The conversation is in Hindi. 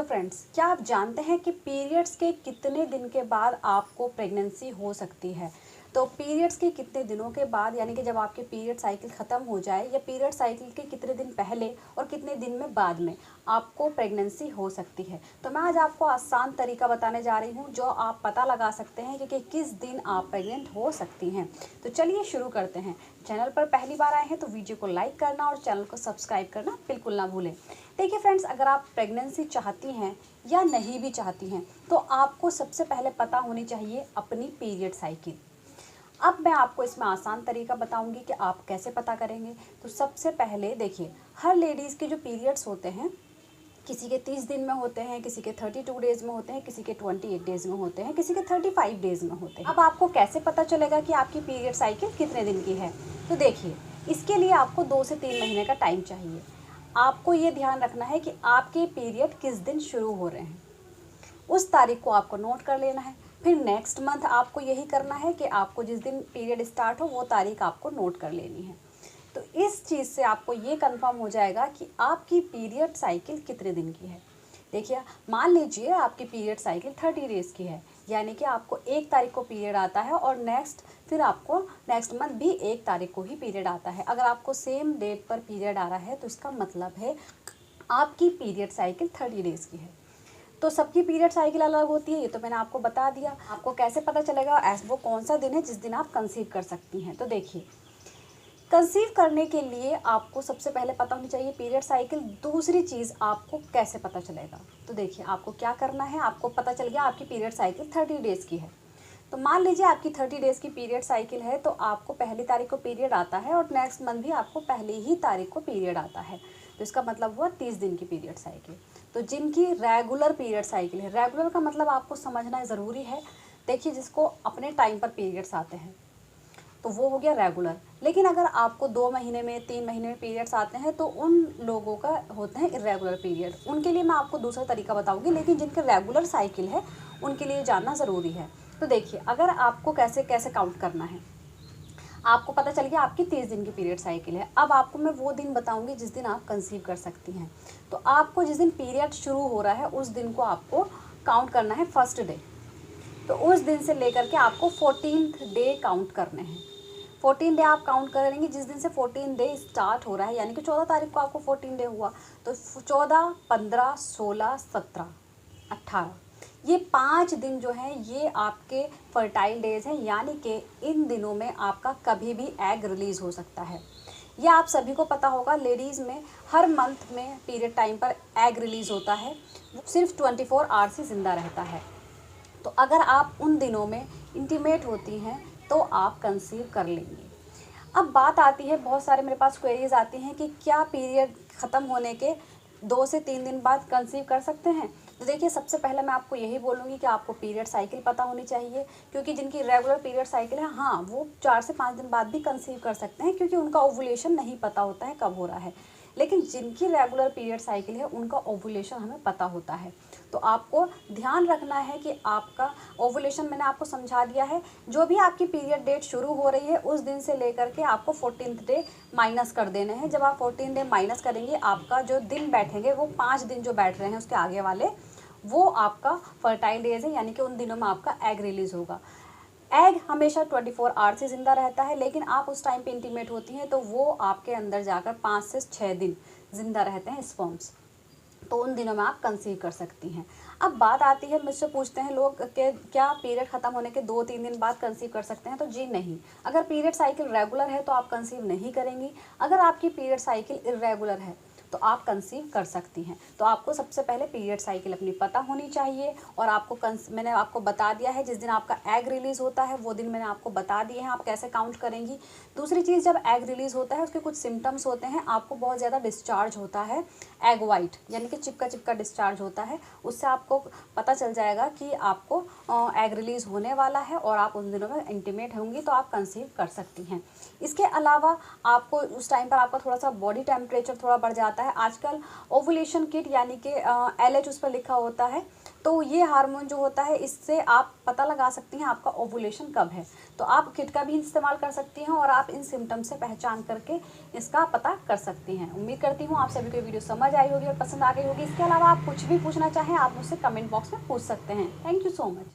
फ्रेंड्स, क्या आप जानते हैं कि पीरियड्स के कितने दिन के बाद आपको प्रेगनेंसी हो सकती है। तो पीरियड्स के कितने दिनों के बाद, यानी कि जब आपके पीरियड साइकिल ख़त्म हो जाए या पीरियड साइकिल के कितने दिन पहले और कितने दिन में बाद में आपको प्रेगनेंसी हो सकती है। तो मैं आज आपको आसान तरीका बताने जा रही हूँ जो आप पता लगा सकते हैं कि किस दिन आप प्रेग्नेंट हो सकती हैं। तो चलिए शुरू करते हैं। चैनल पर पहली बार आए हैं तो वीडियो को लाइक करना और चैनल को सब्सक्राइब करना बिल्कुल ना भूलें। देखिए फ्रेंड्स, अगर आप प्रेगनेंसी चाहती हैं या नहीं भी चाहती हैं तो आपको सबसे पहले पता होनी चाहिए अपनी पीरियड साइकिल। अब मैं आपको इसमें आसान तरीका बताऊंगी कि आप कैसे पता करेंगे। तो सबसे पहले देखिए, हर लेडीज़ के जो पीरियड्स होते हैं, किसी के 30 दिन में होते हैं, किसी के 32 डेज़ में होते हैं, किसी के 28 डेज़ में होते हैं, किसी के 35 डेज़ में होते हैं। अब आपको कैसे पता चलेगा कि आपकी पीरियड साइकिल कितने दिन की है? तो देखिए, इसके लिए आपको 2 से 3 महीने का टाइम चाहिए। आपको ये ध्यान रखना है कि आपके पीरियड किस दिन शुरू हो रहे हैं, उस तारीख को आपको नोट कर लेना है। फिर नेक्स्ट मंथ आपको यही करना है कि आपको जिस दिन पीरियड स्टार्ट हो वो तारीख आपको नोट कर लेनी है। तो इस चीज़ से आपको ये कंफर्म हो जाएगा कि आपकी पीरियड साइकिल कितने दिन की है। देखिए, मान लीजिए आपकी पीरियड साइकिल 30 डेज़ की है, यानी कि आपको 1 तारीख को पीरियड आता है और फिर आपको नेक्स्ट मंथ भी 1 तारीख को ही पीरियड आता है। अगर आपको सेम डेट पर पीरियड आ रहा है तो इसका मतलब है आपकी पीरियड साइकिल 30 डेज़ की है। तो सबकी पीरियड साइकिल अलग होती है, ये तो मैंने आपको बता दिया। आपको कैसे पता चलेगा वो कौन सा दिन है जिस दिन आप कंसीव कर सकती हैं। तो देखिए, कंसीव करने के लिए आपको सबसे पहले पता होनी चाहिए पीरियड साइकिल। दूसरी चीज़, आपको कैसे पता चलेगा? तो देखिए, आपको क्या करना है, आपको पता चल गया आपकी पीरियड साइकिल 30 डेज़ की है। तो मान लीजिए आपकी 30 डेज़ की पीरियड साइकिल है, तो आपको पहली तारीख को पीरियड आता है और नेक्स्ट मंथ भी आपको पहली ही तारीख को पीरियड आता है। तो इसका मतलब हुआ 30 दिन की पीरियड साइकिल। तो जिनकी रेगुलर पीरियड साइकिल है, रेगुलर का मतलब आपको समझना ज़रूरी है। देखिए, जिसको अपने टाइम पर पीरियड्स आते हैं तो वो हो गया रेगुलर। लेकिन अगर आपको 2 महीने में 3 महीने में पीरियड्स आते हैं तो उन लोगों का होते हैं इरेगुलर पीरियड। उनके लिए मैं आपको दूसरा तरीका बताऊंगी, लेकिन जिनके रेगुलर साइकिल है उनके लिए जानना ज़रूरी है। तो देखिए, अगर आपको कैसे कैसे काउंट करना है, आपको पता चल गया आपकी 30 दिन की पीरियड साइकिल है। अब आपको मैं वो दिन बताऊंगी जिस दिन आप कंसीव कर सकती हैं। तो आपको जिस दिन पीरियड शुरू हो रहा है उस दिन को आपको काउंट करना है फर्स्ट डे। तो उस दिन से लेकर के आपको 14th डे काउंट करने हैं। 14 डे आप काउंट करेंगे जिस दिन से 14 डे स्टार्ट हो रहा है, यानी कि 14 तारीख को आपको 14 डे हुआ तो 14, 15, 16, 17, 18, ये 5 दिन जो हैं ये आपके फर्टाइल डेज हैं, यानी कि इन दिनों में आपका कभी भी एग रिलीज़ हो सकता है। यह आप सभी को पता होगा, लेडीज़ में हर मंथ में पीरियड टाइम पर एग रिलीज़ होता है, वो सिर्फ 24 आवर्स ही ज़िंदा रहता है। तो अगर आप उन दिनों में इंटीमेट होती हैं तो आप कंसीव कर लेंगी। अब बात आती है, बहुत सारे मेरे पास क्वेरीज आती हैं कि क्या पीरियड ख़त्म होने के 2 से 3 दिन बाद कंसीव कर सकते हैं। तो देखिए, सबसे पहले मैं आपको यही बोलूँगी कि आपको पीरियड साइकिल पता होनी चाहिए, क्योंकि जिनकी रेगुलर पीरियड साइकिल है, हाँ, वो 4 से 5 दिन बाद भी कंसीव कर सकते हैं, क्योंकि उनका ओवुलेशन नहीं पता होता है कब हो रहा है। लेकिन जिनकी रेगुलर पीरियड साइकिल है उनका ओवुलेशन हमें पता होता है। तो आपको ध्यान रखना है कि आपका ओवुलेशन, मैंने आपको समझा दिया है, जो भी आपकी पीरियड डेट शुरू हो रही है उस दिन से लेकर के आपको 14th डे माइनस कर देने हैं। जब आप 14 डे माइनस करेंगे, आपका जो दिन बैठेंगे वो 5 दिन जो बैठ रहे हैं उसके आगे वाले, वो आपका फर्टाइल डेज है, यानी कि उन दिनों में आपका एग रिलीज़ होगा। एग हमेशा 24 आवर्स से ज़िंदा रहता है, लेकिन आप उस टाइम पे इंटीमेट होती हैं तो वो आपके अंदर जाकर 5 से 6 दिन ज़िंदा रहते हैं स्पर्म्स। तो उन दिनों में आप कंसीव कर सकती हैं। अब बात आती है, मुझसे पूछते हैं लोग कि क्या पीरियड ख़त्म होने के 2-3 दिन बाद कंसीव कर सकते हैं। तो जी नहीं, अगर पीरियड साइकिल रेगुलर है तो आप कंसीव नहीं करेंगी। अगर आपकी पीरियड साइकिल इरेगुलर है तो आप कंसीव कर सकती हैं। तो आपको सबसे पहले पीरियड साइकिल अपनी पता होनी चाहिए, और आपको मैंने आपको बता दिया है जिस दिन आपका एग रिलीज़ होता है वो दिन मैंने आपको बता दिए हैं आप कैसे काउंट करेंगी। दूसरी चीज़, जब एग रिलीज़ होता है उसके कुछ सिम्टम्स होते हैं। आपको बहुत ज़्यादा डिस्चार्ज होता है, एग वाइट, यानी कि चिपका चिपका डिस्चार्ज होता है। उससे आपको पता चल जाएगा कि आपको एग रिलीज़ होने वाला है और आप उन दिनों में इंटीमेट होंगी, तो आप कंसीव कर सकती हैं। इसके अलावा आपको उस टाइम पर आपका थोड़ा सा बॉडी टेम्परेचर थोड़ा बढ़ जाता है। आजकल ओवुलेशन किट, यानी कि LH उस पर लिखा होता है, तो ये हार्मोन जो होता है इससे आप पता लगा सकती हैं आपका ओवुलेशन कब है। तो आप किट का भी इस्तेमाल कर सकती हैं और आप इन सिम्टम्स से पहचान करके इसका पता कर सकती हैं। उम्मीद करती हूँ आप सभी को वीडियो समझ समझ आई होगी और पसंद आ गई होगी। इसके अलावा आप कुछ भी पूछना चाहें आप मुझसे कमेंट बॉक्स में पूछ सकते हैं। Thank you so much.